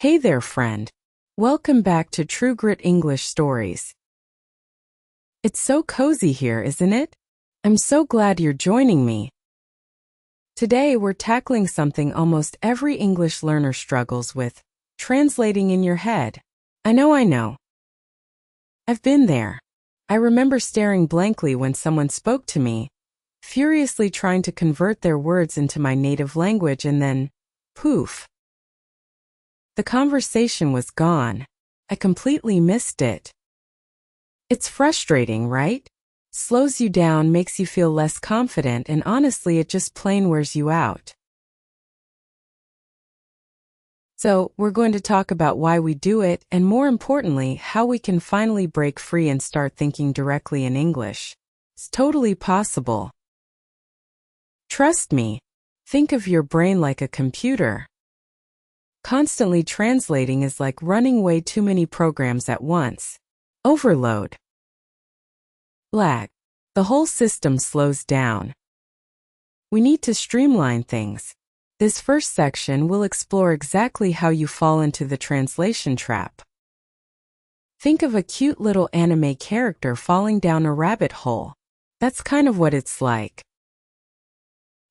Hey there, friend. Welcome back to True Grit English Stories. It's so cozy here, isn't it? I'm so glad you're joining me. Today we're tackling something almost every English learner struggles with, translating in your head. I know. I've been there. I remember staring blankly when someone spoke to me, furiously trying to convert their words into my native language and then, poof. The conversation was gone. I completely missed it. It's frustrating, right? Slows you down, makes you feel less confident, and honestly, it just plain wears you out. So, we're going to talk about why we do it, and more importantly, how we can finally break free and start thinking directly in English. It's totally possible. Trust me. Think of your brain like a computer. Constantly translating is like running way too many programs at once. Overload. Lag. The whole system slows down. We need to streamline things. This first section will explore exactly how you fall into the translation trap. Think of a cute little anime character falling down a rabbit hole. That's kind of what it's like.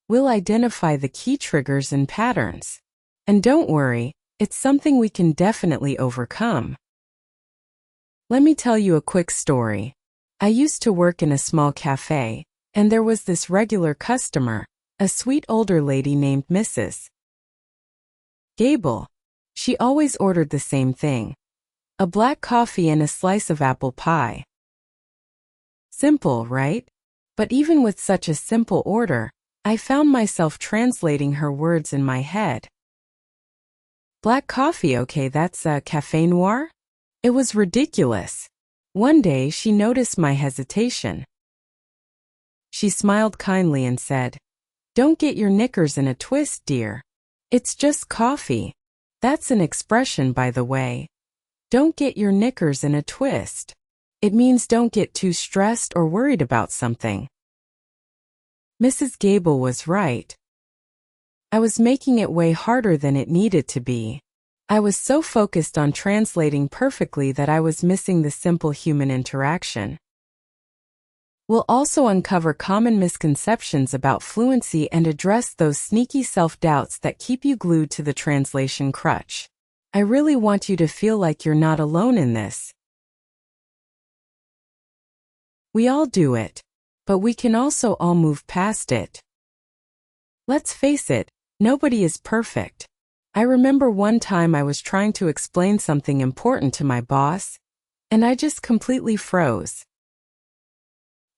We'll identify the key triggers and patterns. And don't worry, it's something we can definitely overcome. Let me tell you a quick story. I used to work in a small cafe, and there was this regular customer, a sweet older lady named Mrs. Gable. She always ordered the same thing: a black coffee and a slice of apple pie. Simple, right? But even with such a simple order, I found myself translating her words in my head. Black coffee, okay, that's a café noir? It was ridiculous. One day she noticed my hesitation. She smiled kindly and said, "Don't get your knickers in a twist, dear. It's just coffee." That's an expression, by the way. Don't get your knickers in a twist. It means don't get too stressed or worried about something. Mrs. Gable was right. I was making it way harder than it needed to be. I was so focused on translating perfectly that I was missing the simple human interaction. We'll also uncover common misconceptions about fluency and address those sneaky self-doubts that keep you glued to the translation crutch. I really want you to feel like you're not alone in this. We all do it, but we can also all move past it. Let's face it, nobody is perfect. I remember one time I was trying to explain something important to my boss, and I just completely froze.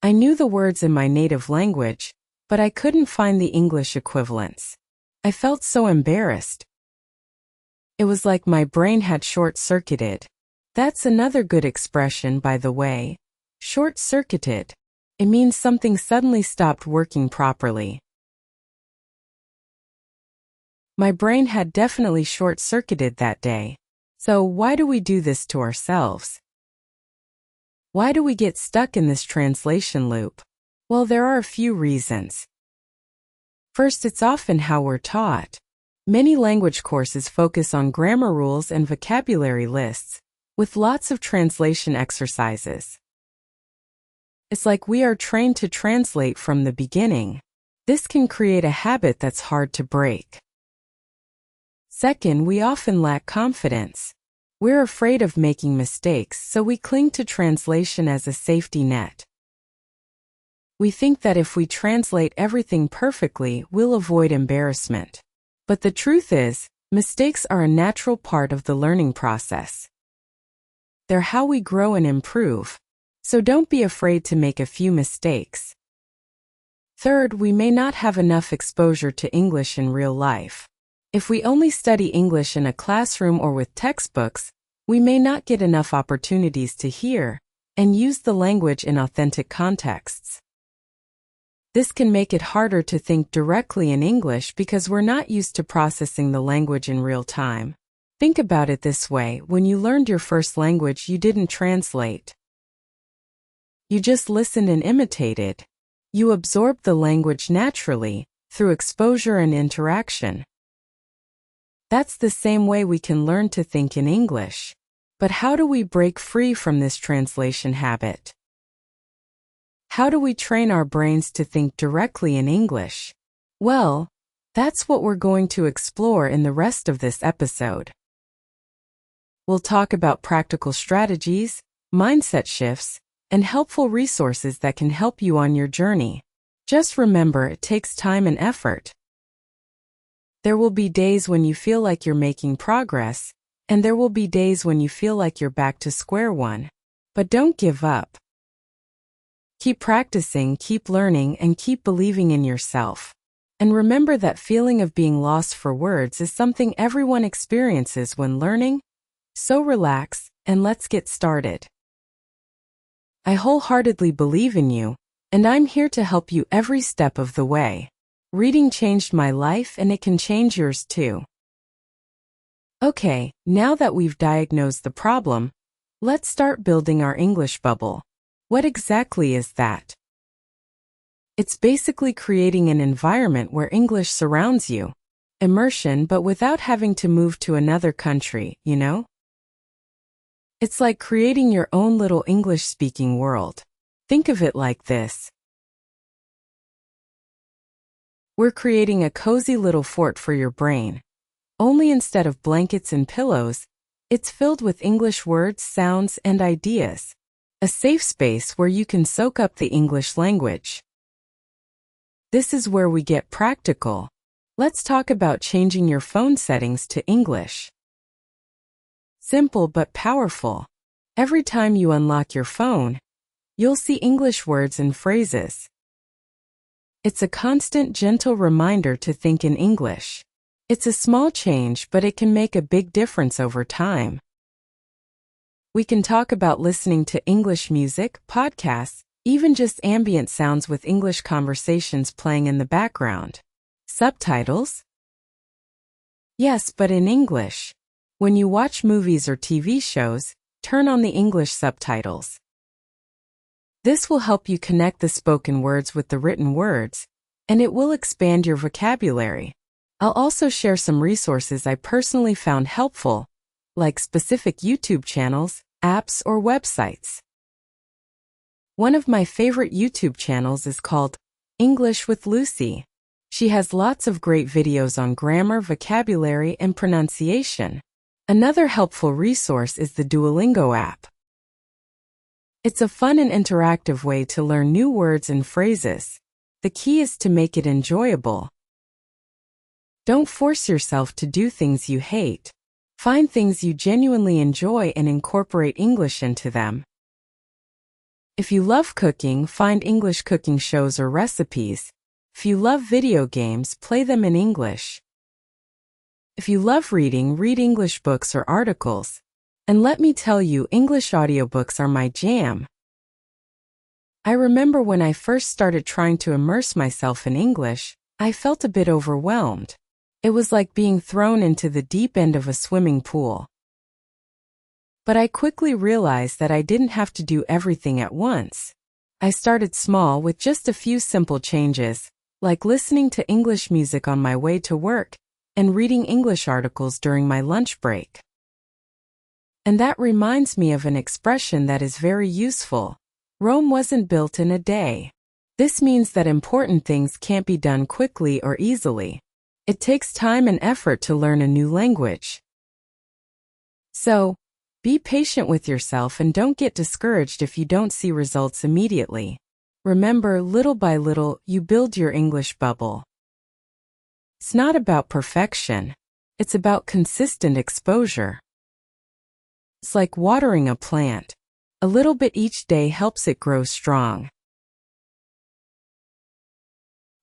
I knew the words in my native language, but I couldn't find the English equivalents. I felt so embarrassed. It was like my brain had short-circuited. That's another good expression, by the way. Short-circuited. It means something suddenly stopped working properly. My brain had definitely short-circuited that day. So why do we do this to ourselves? Why do we get stuck in this translation loop? Well, there are a few reasons. First, it's often how we're taught. Many language courses focus on grammar rules and vocabulary lists, with lots of translation exercises. It's like we are trained to translate from the beginning. This can create a habit that's hard to break. Second, we often lack confidence. We're afraid of making mistakes, so we cling to translation as a safety net. We think that if we translate everything perfectly, we'll avoid embarrassment. But the truth is, mistakes are a natural part of the learning process. They're how we grow and improve. So don't be afraid to make a few mistakes. Third, we may not have enough exposure to English in real life. If we only study English in a classroom or with textbooks, we may not get enough opportunities to hear and use the language in authentic contexts. This can make it harder to think directly in English because we're not used to processing the language in real time. Think about it this way: when you learned your first language, you didn't translate. You just listened and imitated. You absorbed the language naturally, through exposure and interaction. That's the same way we can learn to think in English. But how do we break free from this translation habit? How do we train our brains to think directly in English? Well, that's what we're going to explore in the rest of this episode. We'll talk about practical strategies, mindset shifts, and helpful resources that can help you on your journey. Just remember, it takes time and effort. There will be days when you feel like you're making progress, and there will be days when you feel like you're back to square one. But don't give up. Keep practicing, keep learning, and keep believing in yourself. And remember that feeling of being lost for words is something everyone experiences when learning. So relax, and let's get started. I wholeheartedly believe in you, and I'm here to help you every step of the way. Reading changed my life, and it can change yours too. Okay, now that we've diagnosed the problem, let's start building our English bubble. What exactly is that? It's basically creating an environment where English surrounds you. Immersion, but without having to move to another country, you know? It's like creating your own little English-speaking world. Think of it like this. We're creating a cozy little fort for your brain. Only instead of blankets and pillows, it's filled with English words, sounds, and ideas. A safe space where you can soak up the English language. This is where we get practical. Let's talk about changing your phone settings to English. Simple but powerful. Every time you unlock your phone, you'll see English words and phrases. It's a constant, gentle reminder to think in English. It's a small change, but it can make a big difference over time. We can talk about listening to English music, podcasts, even just ambient sounds with English conversations playing in the background. Subtitles? Yes, but in English. When you watch movies or TV shows, turn on the English subtitles. This will help you connect the spoken words with the written words, and it will expand your vocabulary. I'll also share some resources I personally found helpful, like specific YouTube channels, apps, or websites. One of my favorite YouTube channels is called English with Lucy. She has lots of great videos on grammar, vocabulary, and pronunciation. Another helpful resource is the Duolingo app. It's a fun and interactive way to learn new words and phrases. The key is to make it enjoyable. Don't force yourself to do things you hate. Find things you genuinely enjoy and incorporate English into them. If you love cooking, find English cooking shows or recipes. If you love video games, play them in English. If you love reading, read English books or articles. And let me tell you, English audiobooks are my jam. I remember when I first started trying to immerse myself in English, I felt a bit overwhelmed. It was like being thrown into the deep end of a swimming pool. But I quickly realized that I didn't have to do everything at once. I started small with just a few simple changes, like listening to English music on my way to work and reading English articles during my lunch break. And that reminds me of an expression that is very useful. Rome wasn't built in a day. This means that important things can't be done quickly or easily. It takes time and effort to learn a new language. So, be patient with yourself and don't get discouraged if you don't see results immediately. Remember, little by little, you build your English bubble. It's not about perfection. It's about consistent exposure. It's like watering a plant. A little bit each day helps it grow strong.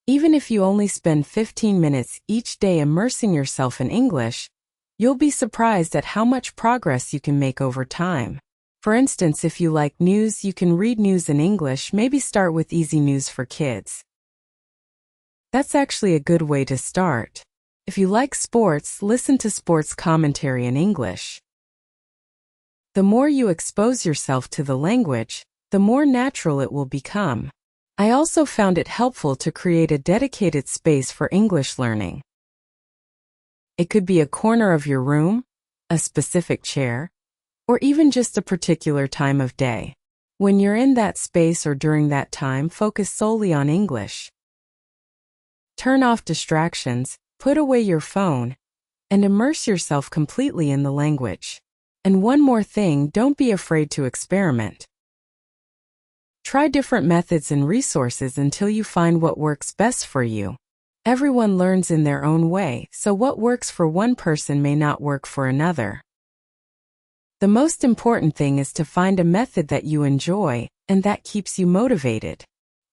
Even if you only spend 15 minutes each day immersing yourself in English, you'll be surprised at how much progress you can make over time. For instance, if you like news, you can read news in English, maybe start with Easy News for Kids. That's actually a good way to start. If you like sports, listen to sports commentary in English. The more you expose yourself to the language, the more natural it will become. I also found it helpful to create a dedicated space for English learning. It could be a corner of your room, a specific chair, or even just a particular time of day. When you're in that space or during that time, focus solely on English. Turn off distractions, put away your phone, and immerse yourself completely in the language. And one more thing, don't be afraid to experiment. Try different methods and resources until you find what works best for you. Everyone learns in their own way, so what works for one person may not work for another. The most important thing is to find a method that you enjoy and that keeps you motivated.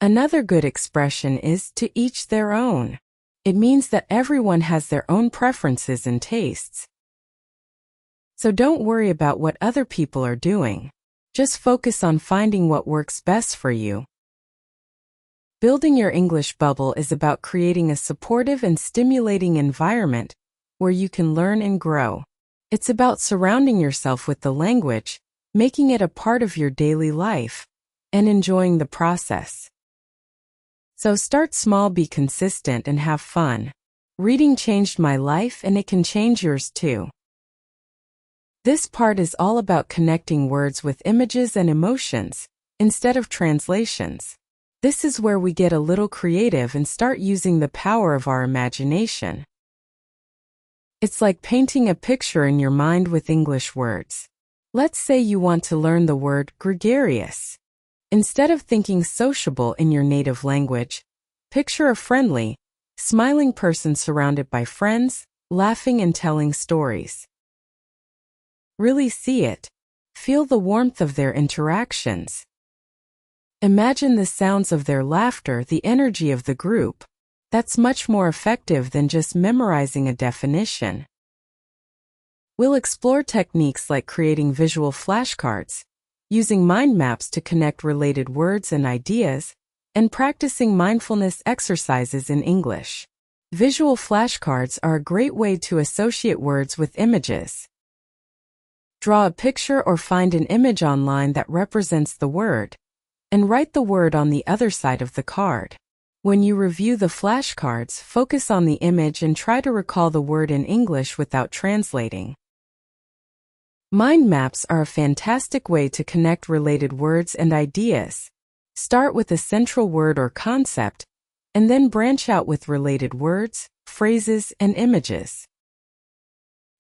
Another good expression is to each their own. It means that everyone has their own preferences and tastes. So don't worry about what other people are doing. Just focus on finding what works best for you. Building your English bubble is about creating a supportive and stimulating environment where you can learn and grow. It's about surrounding yourself with the language, making it a part of your daily life, and enjoying the process. So start small, be consistent, and have fun. Reading changed my life, and it can change yours too. This part is all about connecting words with images and emotions, instead of translations. This is where we get a little creative and start using the power of our imagination. It's like painting a picture in your mind with English words. Let's say you want to learn the word gregarious. Instead of thinking sociable in your native language, picture a friendly, smiling person surrounded by friends, laughing and telling stories. Really see it. Feel the warmth of their interactions. Imagine the sounds of their laughter, the energy of the group. That's much more effective than just memorizing a definition. We'll explore techniques like creating visual flashcards, using mind maps to connect related words and ideas, and practicing mindfulness exercises in English. Visual flashcards are a great way to associate words with images. Draw a picture or find an image online that represents the word, and write the word on the other side of the card. When you review the flashcards, focus on the image and try to recall the word in English without translating. Mind maps are a fantastic way to connect related words and ideas. Start with a central word or concept, and then branch out with related words, phrases, and images.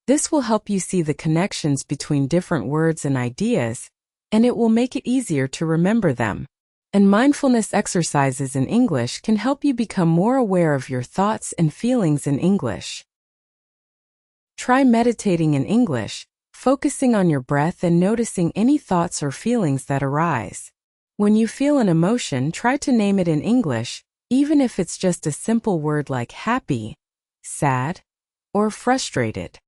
This will help you see the connections between different words and ideas, and it will make it easier to remember them. And mindfulness exercises in English can help you become more aware of your thoughts and feelings in English. Try meditating in English, focusing on your breath and noticing any thoughts or feelings that arise. When you feel an emotion, try to name it in English, even if it's just a simple word like happy, sad, or frustrated.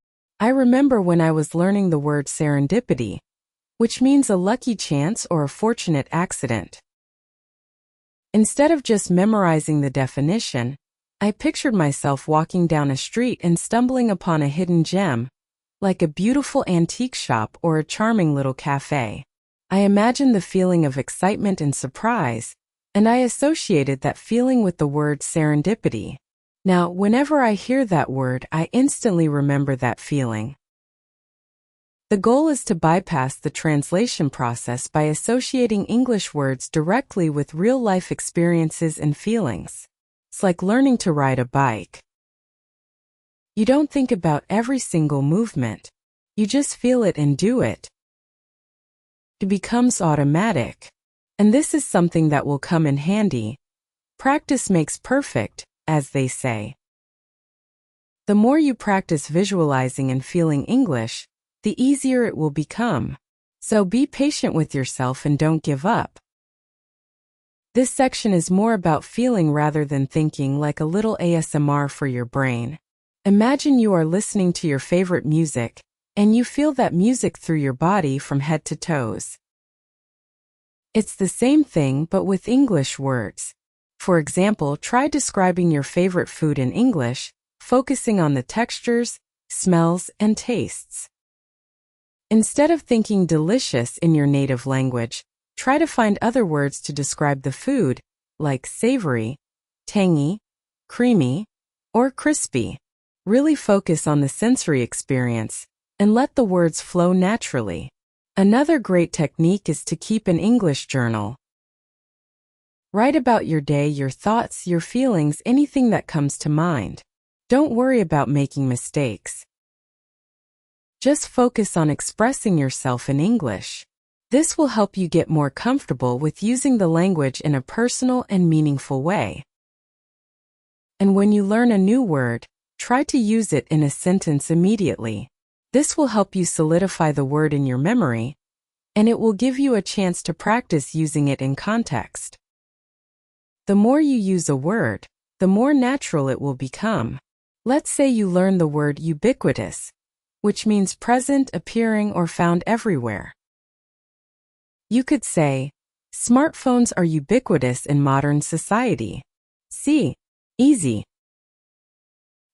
I remember when I was learning the word serendipity, which means a lucky chance or a fortunate accident. Instead of just memorizing the definition, I pictured myself walking down a street and stumbling upon a hidden gem, like a beautiful antique shop or a charming little cafe. I imagined the feeling of excitement and surprise, and I associated that feeling with the word serendipity. Now, whenever I hear that word, I instantly remember that feeling. The goal is to bypass the translation process by associating English words directly with real-life experiences and feelings. It's like learning to ride a bike. You don't think about every single movement. You just feel it and do it. It becomes automatic. And this is something that will come in handy. Practice makes perfect, as they say. The more you practice visualizing and feeling English, the easier it will become. So be patient with yourself and don't give up. This section is more about feeling rather than thinking, like a little ASMR for your brain. Imagine you are listening to your favorite music, and you feel that music through your body from head to toes. It's the same thing but with English words. For example, try describing your favorite food in English, focusing on the textures, smells, and tastes. Instead of thinking delicious in your native language, try to find other words to describe the food, like savory, tangy, creamy, or crispy. Really focus on the sensory experience and let the words flow naturally. Another great technique is to keep an English journal. Write about your day, your thoughts, your feelings, anything that comes to mind. Don't worry about making mistakes. Just focus on expressing yourself in English. This will help you get more comfortable with using the language in a personal and meaningful way. And when you learn a new word, try to use it in a sentence immediately. This will help you solidify the word in your memory, and it will give you a chance to practice using it in context. The more you use a word, the more natural it will become. Let's say you learn the word ubiquitous, which means present, appearing, or found everywhere. You could say, smartphones are ubiquitous in modern society. See, easy.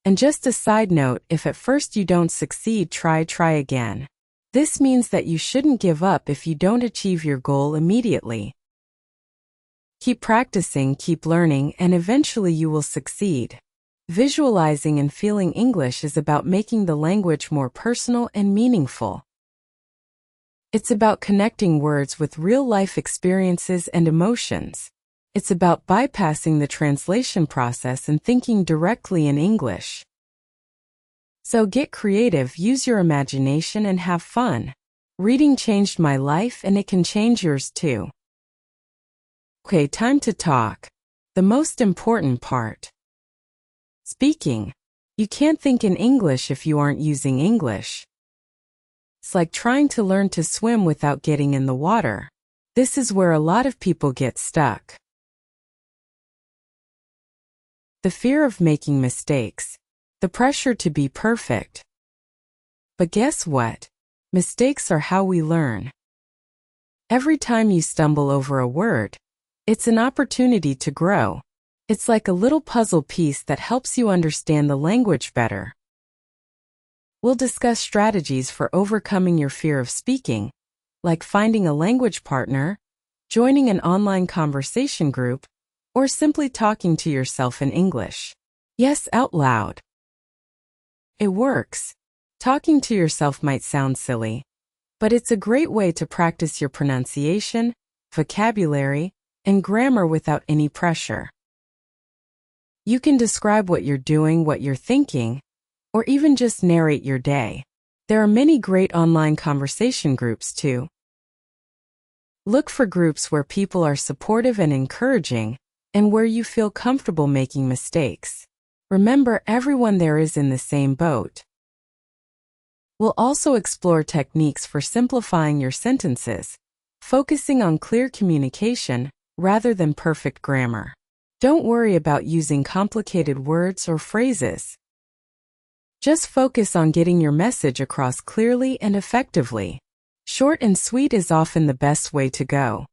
And just a side note, if at first you don't succeed, try again. This means that you shouldn't give up if you don't achieve your goal immediately. Keep practicing, keep learning, and eventually you will succeed. Visualizing and feeling English is about making the language more personal and meaningful. It's about connecting words with real-life experiences and emotions. It's about bypassing the translation process and thinking directly in English. So get creative, use your imagination, and have fun. Reading changed my life, and it can change yours too. Okay, time to talk. The most important part. Speaking. You can't think in English if you aren't using English. It's like trying to learn to swim without getting in the water. This is where a lot of people get stuck. The fear of making mistakes. The pressure to be perfect. But guess what? Mistakes are how we learn. Every time you stumble over a word, it's an opportunity to grow. It's like a little puzzle piece that helps you understand the language better. We'll discuss strategies for overcoming your fear of speaking, like finding a language partner, joining an online conversation group, or simply talking to yourself in English. Yes, out loud. It works. Talking to yourself might sound silly, but it's a great way to practice your pronunciation, vocabulary, and grammar without any pressure. You can describe what you're doing, what you're thinking, or even just narrate your day. There are many great online conversation groups too. Look for groups where people are supportive and encouraging, and where you feel comfortable making mistakes. Remember, everyone there is in the same boat. We'll also explore techniques for simplifying your sentences, focusing on clear communication rather than perfect grammar. Don't worry about using complicated words or phrases. Just focus on getting your message across clearly and effectively. Short and sweet is often the best way to go.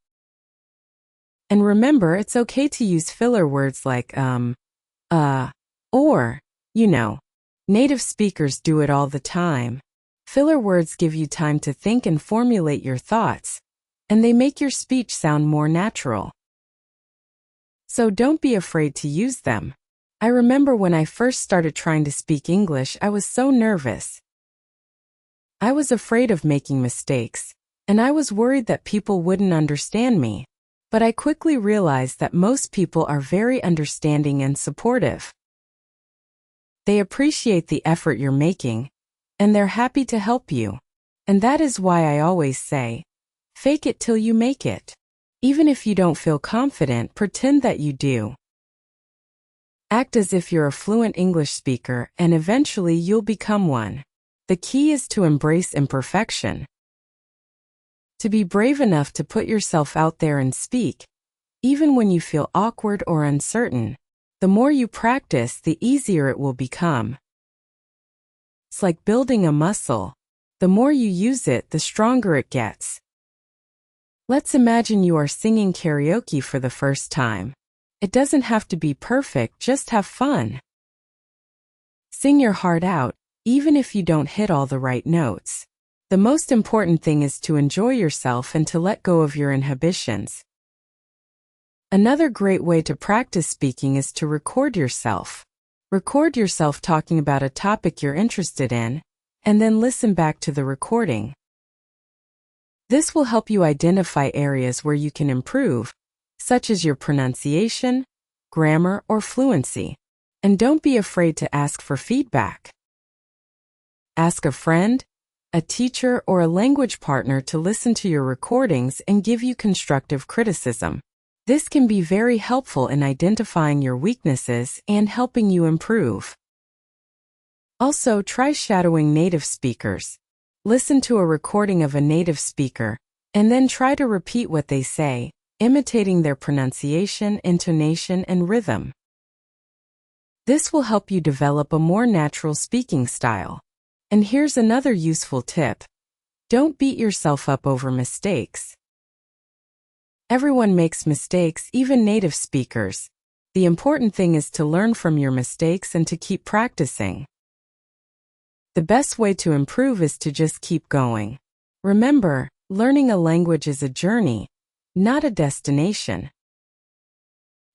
And remember, it's okay to use filler words like or, Native speakers do it all the time. Filler words give you time to think and formulate your thoughts, and they make your speech sound more natural. So don't be afraid to use them. I remember when I first started trying to speak English, I was so nervous. I was afraid of making mistakes, and I was worried that people wouldn't understand me. But I quickly realized that most people are very understanding and supportive. They appreciate the effort you're making, and they're happy to help you. And that is why I always say, fake it till you make it. Even if you don't feel confident, pretend that you do. Act as if you're a fluent English speaker, and eventually you'll become one. The key is to embrace imperfection. To be brave enough to put yourself out there and speak, even when you feel awkward or uncertain. The more you practice, the easier it will become. It's like building a muscle. The more you use it, the stronger it gets. Let's imagine you are singing karaoke for the first time. It doesn't have to be perfect, just have fun. Sing your heart out, even if you don't hit all the right notes. The most important thing is to enjoy yourself and to let go of your inhibitions. Another great way to practice speaking is to record yourself. Record yourself talking about a topic you're interested in, and then listen back to the recording. This will help you identify areas where you can improve, such as your pronunciation, grammar, or fluency. And don't be afraid to ask for feedback. Ask a friend, a teacher, or a language partner to listen to your recordings and give you constructive criticism. This can be very helpful in identifying your weaknesses and helping you improve. Also, try shadowing native speakers. Listen to a recording of a native speaker, and then try to repeat what they say, imitating their pronunciation, intonation, and rhythm. This will help you develop a more natural speaking style. And here's another useful tip. Don't beat yourself up over mistakes. Everyone makes mistakes, even native speakers. The important thing is to learn from your mistakes and to keep practicing. The best way to improve is to just keep going. Remember, learning a language is a journey, not a destination.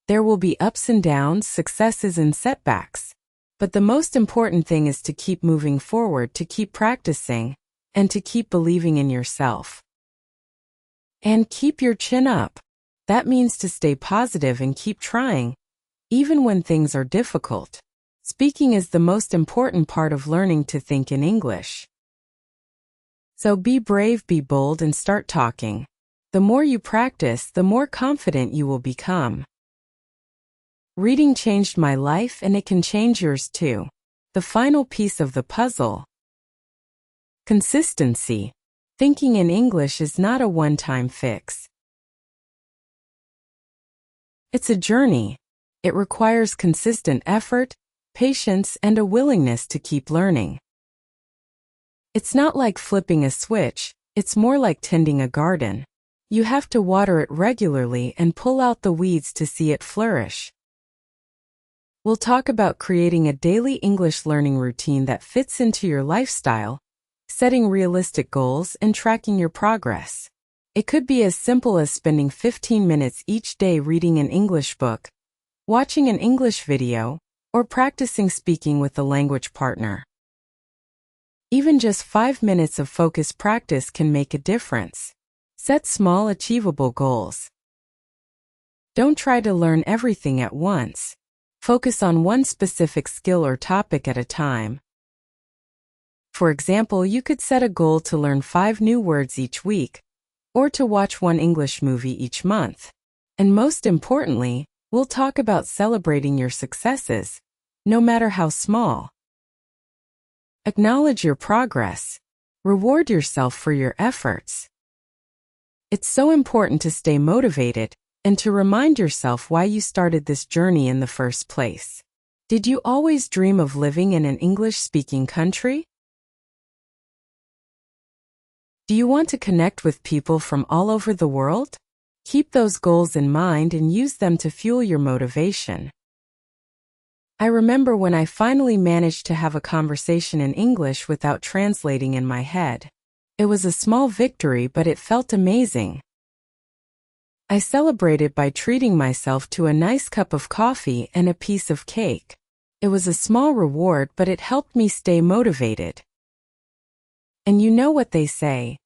There will be ups and downs, successes and setbacks. But the most important thing is to keep moving forward, to keep practicing, and to keep believing in yourself. And keep your chin up. That means to stay positive and keep trying, even when things are difficult. Speaking is the most important part of learning to think in English. So be brave, be bold, and start talking. The more you practice, the more confident you will become. Reading changed my life, and it can change yours too. The final piece of the puzzle. Consistency. Thinking in English is not a one-time fix. It's a journey. It requires consistent effort, patience, and a willingness to keep learning. It's not like flipping a switch, it's more like tending a garden. You have to water it regularly and pull out the weeds to see it flourish. We'll talk about creating a daily English learning routine that fits into your lifestyle, setting realistic goals, and tracking your progress. It could be as simple as spending 15 minutes each day reading an English book, watching an English video, or practicing speaking with a language partner. Even just 5 minutes of focused practice can make a difference. Set small, achievable goals. Don't try to learn everything at once. Focus on one specific skill or topic at a time. For example, you could set a goal to learn 5 new words each week, or to watch 1 English movie each month. And most importantly, we'll talk about celebrating your successes, no matter how small. Acknowledge your progress. Reward yourself for your efforts. It's so important to stay motivated and to remind yourself why you started this journey in the first place. Did you always dream of living in an English-speaking country? Do you want to connect with people from all over the world? Keep those goals in mind and use them to fuel your motivation. I remember when I finally managed to have a conversation in English without translating in my head. It was a small victory, but it felt amazing. I celebrated by treating myself to a nice cup of coffee and a piece of cake. It was a small reward, but it helped me stay motivated. And you know what they say,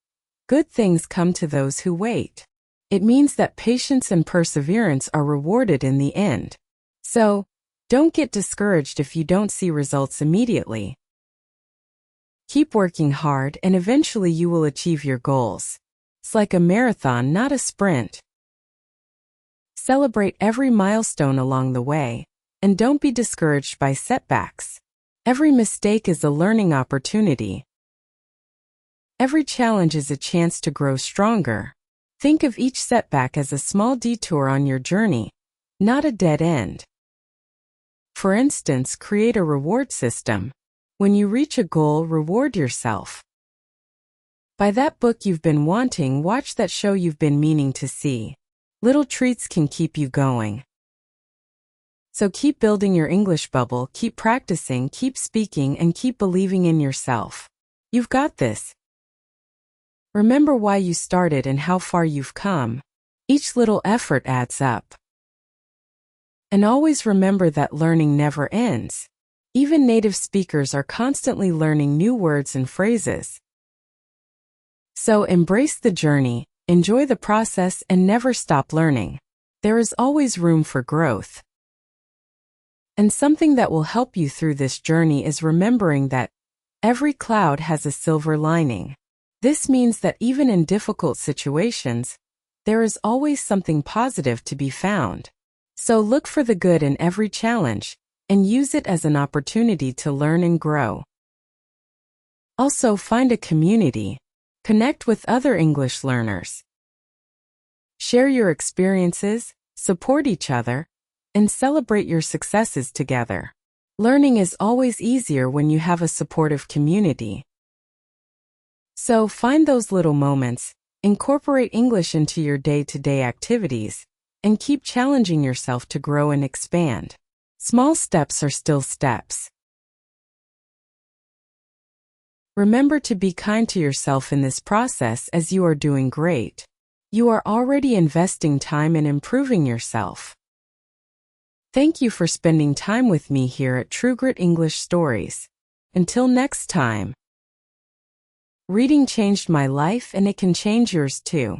good things come to those who wait. It means that patience and perseverance are rewarded in the end. So, don't get discouraged if you don't see results immediately. Keep working hard and eventually you will achieve your goals. It's like a marathon, not a sprint. Celebrate every milestone along the way, and don't be discouraged by setbacks. Every mistake is a learning opportunity. Every challenge is a chance to grow stronger. Think of each setback as a small detour on your journey, not a dead end. For instance, create a reward system. When you reach a goal, reward yourself. Buy that book you've been wanting, watch that show you've been meaning to see. Little treats can keep you going. So keep building your English bubble, keep practicing, keep speaking, and keep believing in yourself. You've got this. Remember why you started and how far you've come. Each little effort adds up. And always remember that learning never ends. Even native speakers are constantly learning new words and phrases. So embrace the journey, enjoy the process, and never stop learning. There is always room for growth. And something that will help you through this journey is remembering that every cloud has a silver lining. This means that even in difficult situations, there is always something positive to be found. So look for the good in every challenge and use it as an opportunity to learn and grow. Also, find a community. Connect with other English learners. Share your experiences, support each other, and celebrate your successes together. Learning is always easier when you have a supportive community. So find those little moments, incorporate English into your day-to-day activities, and keep challenging yourself to grow and expand. Small steps are still steps. Remember to be kind to yourself in this process as you are doing great. You are already investing time in improving yourself. Thank you for spending time with me here at TrueGritEnglish Stories. Until next time. Reading changed my life and it can change yours too.